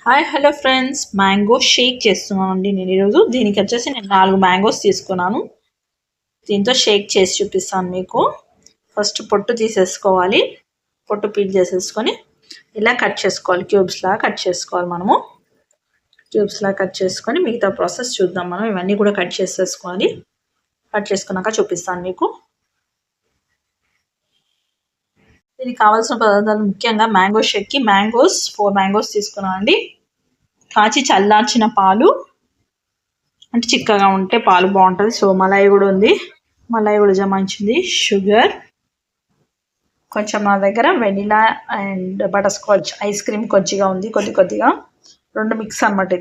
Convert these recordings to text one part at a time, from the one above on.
Hi hello friends, mango shake చేస్తున్నానండి నేను ఈరోజు. దీనికి వచ్చేసి నేను 4 మ్యాంగోస్ తీసుకున్నాను. దీంతో షేక్ చేసి చూపిస్తాను మీకు. ఫస్ట్ పొట్టు తీసేసుకోవాలి. పొట్టు పీల్ చేసేసుకొని ఇలా కట్ చేసుకోవాలి. క్యూబ్స్లా కట్ చేసుకోవాలి. మనము క్యూబ్స్లా కట్ చేసుకొని మిగతా ప్రాసెస్ చూద్దాం. మనం ఇవన్నీ కూడా కట్ చేసేసుకోవాలి. కట్ చేసుకున్నాక చూపిస్తాను మీకు. దీనికి కావాల్సిన పదార్థాలు ముఖ్యంగా మ్యాంగో షేక్కి 4 మ్యాంగోస్ తీసుకున్నాను అండి. కాచి చల్లార్చిన పాలు, అంటే చిక్కగా ఉంటే పాలు బాగుంటుంది. సో మలాయి కూడా ఉంది, మలాయి కూడా జమాయించింది. షుగర్ కొంచెం, నా దగ్గర vanilla and butter scotch ice cream కొద్దిగా ఉంది, కొద్దిగా 2 మిక్స్ అనమాట.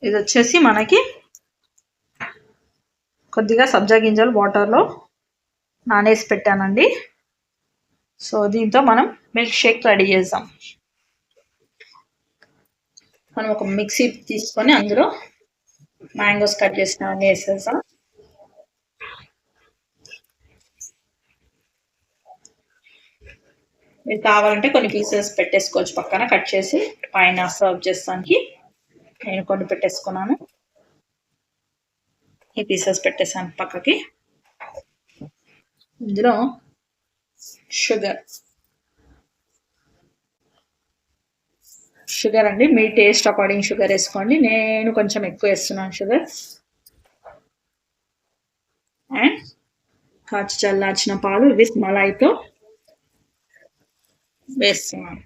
ఇది వచ్చేసి మనకి కొద్దిగా సబ్జా గింజలు వాటర్లో నానేసి పెట్టానండి. సో దీంతో మనం మిల్క్ షేక్ రెడీ చేద్దాం. మనం ఒక మిక్సీ తీసుకొని అందులో మ్యాంగోస్ కట్ చేసిన వేసేద్దాం. మీరు కావాలంటే కొన్ని పీసెస్ పెట్టేసుకోవచ్చు పక్కన కట్ చేసి, పైన సర్వ్ చేస్తానికి నేను కొన్ని పెట్టేసుకున్నాను. ఈ పీసెస్ పెట్టేసాను పక్కకి. ఇందులో షుగర్ అండి, మీ టేస్ట్ అకార్డింగ్ షుగర్ వేసుకోండి. నేను కొంచెం ఎక్కువ వేస్తున్నాను షుగర్. అండ్ కాచి చల్లార్చిన పాలు విత్ మలాయితో వేస్తున్నాను.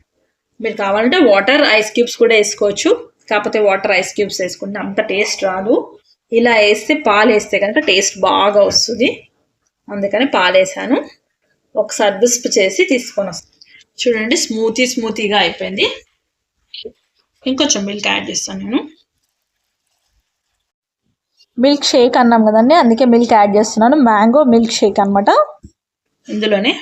మీరు కావాలంటే వాటర్ ఐస్ క్యూబ్స్ కూడా వేసుకోవచ్చు. కాకపోతే వాటర్ ఐస్ క్యూబ్స్ వేసుకుంటే అంత టేస్ట్ రాదు. ఇలా వేస్తే, పాలు వేస్తే కనుక టేస్ట్ బాగా వస్తుంది. అందుకని పాలు వేసాను. ఒకసారి బిస్ప్ చేసి తీసుకొని వస్తాను. చూడండి, స్మూతీగా అయిపోయింది. ఇంకొంచెం మిల్క్ యాడ్ చేస్తాను నేను. మిల్క్ షేక్ అన్నాం కదండి, అందుకే మిల్క్ యాడ్ చేస్తున్నాను. మ్యాంగో మిల్క్ షేక్ అనమాట. ఇందులోనే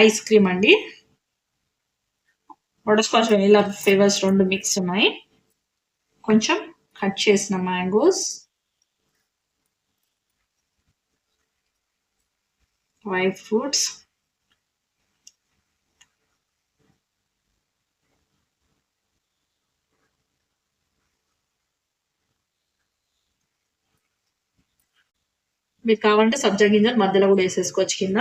ఐస్ క్రీమ్ అండి, butter scotch vanilla flavours 2 mix ఉన్నాయి. కొంచెం కట్ చేసిన మ్యాంగోస్, డ్రై ఫ్రూట్స్, మీకు కావాలంటే సబ్జా గింజలు మధ్యలో కూడా వేసేసుకోవచ్చు కింద.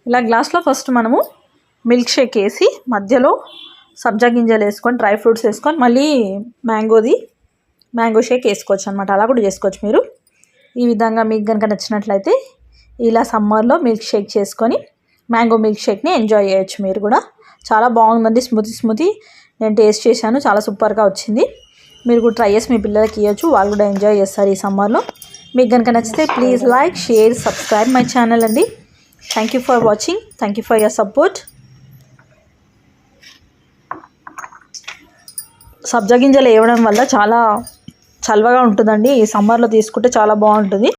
ఇలా గ్లాస్లో ఫస్ట్ మనము మిల్క్ షేక్ వేసి మధ్యలో సబ్జా గింజలు వేసుకొని, డ్రై ఫ్రూట్స్ వేసుకొని, మళ్ళీ మ్యాంగో షేక్ వేసుకోవచ్చు అనమాట. అలా కూడా చేసుకోవచ్చు మీరు. ఈ విధంగా మీకు కనుక నచ్చినట్లయితే ఇలా సమ్మర్లో మిల్క్ షేక్ చేసుకొని మ్యాంగో మిల్క్ షేక్ని ఎంజాయ్ చేయొచ్చు మీరు కూడా. చాలా బాగుందండి, స్మూతీ. నేను టేస్ట్ చేశాను, చాలా సూపర్గా వచ్చింది. మీరు కూడా ట్రై చేసి మీ పిల్లలకి ఇవ్వచ్చు, వాళ్ళు కూడా ఎంజాయ్ చేస్తారు ఈ సమ్మర్లో. మీకు కనుక నచ్చితే please like, share, subscribe my channel అండి. Thank you for watching. Thank you for your support. సబ్జా గింజలు వేయడం వల్ల చాలా చల్లగా ఉంటుందండి. ఈ సమ్మర్లో తీసుకుంటే చాలా బాగుంటుంది.